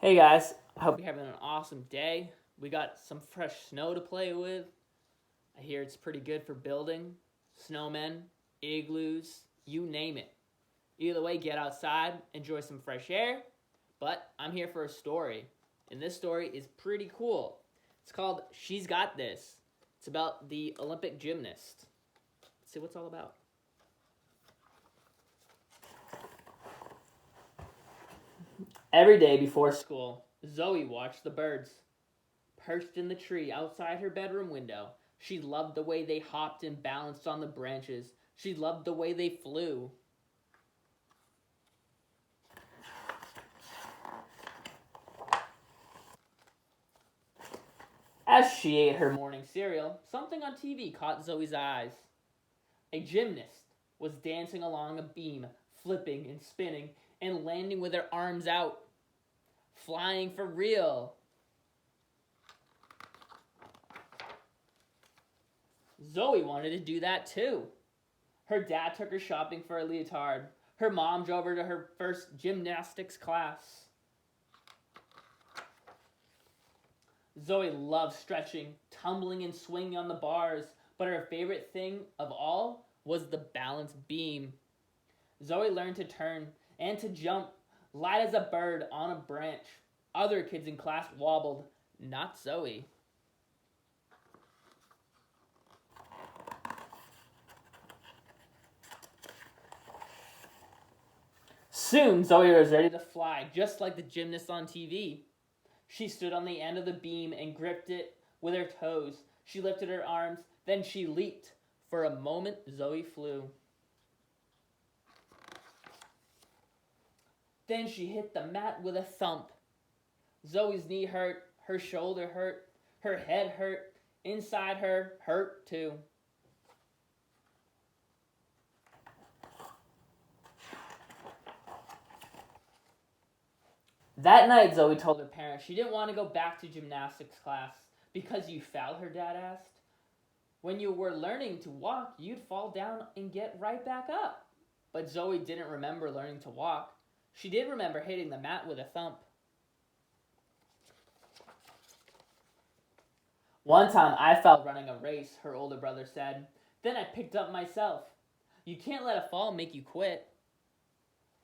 Hey guys, I hope you're having an awesome day. We got some fresh snow to play with. I hear it's pretty good for building. Snowmen, igloos, you name it. Either way, get outside, enjoy some fresh air. But I'm here for a story, and this story is pretty cool. It's called She's Got This. It's about the Olympic gymnast. Let's see what it's all about. Every day before school, Zoe watched the birds. Perched in the tree outside her bedroom window, she loved the way they hopped and balanced on the branches. She loved the way they flew. As she ate her morning cereal, something on TV caught Zoe's eyes. A gymnast was dancing along a beam, flipping and spinning and landing with her arms out. Flying for real. Zoe wanted to do that too. Her dad took her shopping for a leotard. Her mom drove her to her first gymnastics class. Zoe loved stretching, tumbling and swinging on the bars, but her favorite thing of all was the balance beam. Zoe learned to turn and to jump, light as a bird on a branch. Other kids in class wobbled, not Zoe. Soon, Zoe was ready to fly, just like the gymnast on TV. She stood on the end of the beam and gripped it with her toes. She lifted her arms, then she leaped. For a moment, Zoe flew. Then she hit the mat with a thump. Zoe's knee hurt, her shoulder hurt, her head hurt, inside her hurt too. That night, Zoe told her parents she didn't want to go back to gymnastics class. Because you fell, her dad asked. When you were learning to walk, you'd fall down and get right back up. But Zoe didn't remember learning to walk. She did remember hitting the mat with a thump. One time I fell running a race, her older brother said. Then I picked up myself. You can't let a fall make you quit.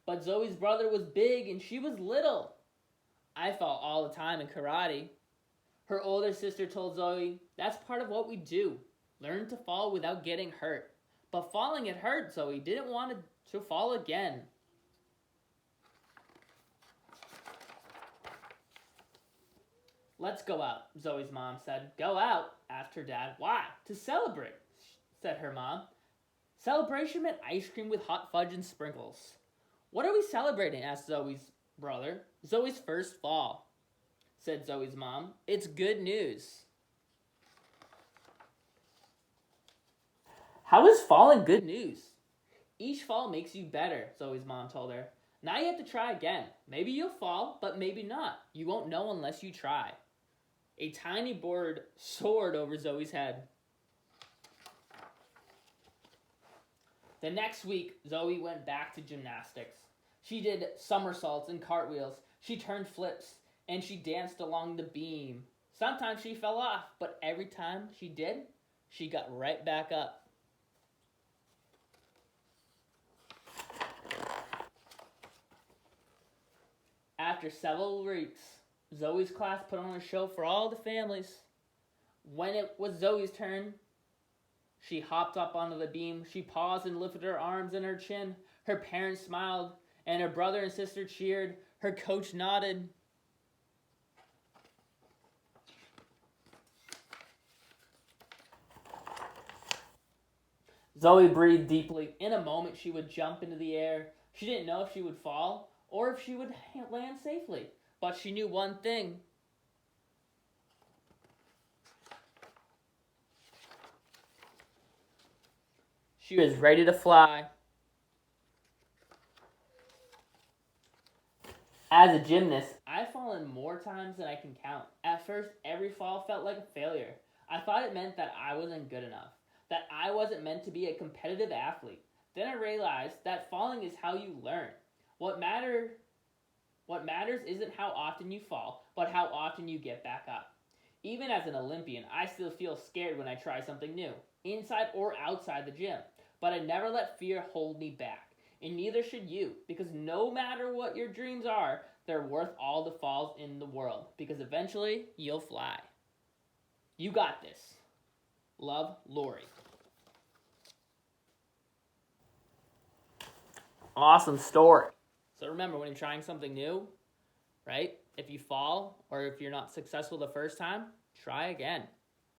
But Zoe's brother was big and she was little. I fall all the time in karate. Her older sister told Zoe, that's part of what we do. Learn to fall without getting hurt. But falling had hurt, Zoe didn't want to fall again. Let's go out, Zoe's mom said. Go out? Asked her dad. Why? To celebrate, said her mom. Celebration meant ice cream with hot fudge and sprinkles. What are we celebrating? Asked Zoe's brother. Zoe's first fall, said Zoe's mom. It's good news. How is falling good news? Each fall makes you better, Zoe's mom told her. Now you have to try again. Maybe you'll fall, but maybe not. You won't know unless you try. A tiny bird soared over Zoe's head. The next week, Zoe went back to gymnastics. She did somersaults and cartwheels. She turned flips, and she danced along the beam. Sometimes she fell off, but every time she did, she got right back up. After several weeks, Zoe's class put on a show for all the families. When it was Zoe's turn, she hopped up onto the beam. She paused and lifted her arms and her chin. Her parents smiled, and her brother and sister cheered. Her coach nodded. Zoe breathed deeply. In a moment, she would jump into the air. She didn't know if she would fall or if she would land safely. But she knew one thing. She was ready to fly. As a gymnast, I've fallen more times than I can count. At first, every fall felt like a failure. I thought it meant that I wasn't good enough, that I wasn't meant to be a competitive athlete. Then I realized that falling is how you learn. What What matters isn't how often you fall, but how often you get back up. Even as an Olympian, I still feel scared when I try something new, inside or outside the gym. But I never let fear hold me back. And neither should you, because no matter what your dreams are, they're worth all the falls in the world, because eventually you'll fly. You got this. Love, Laurie. Awesome story. So remember, when you're trying something new, right? If you fall or if you're not successful the first time, try again.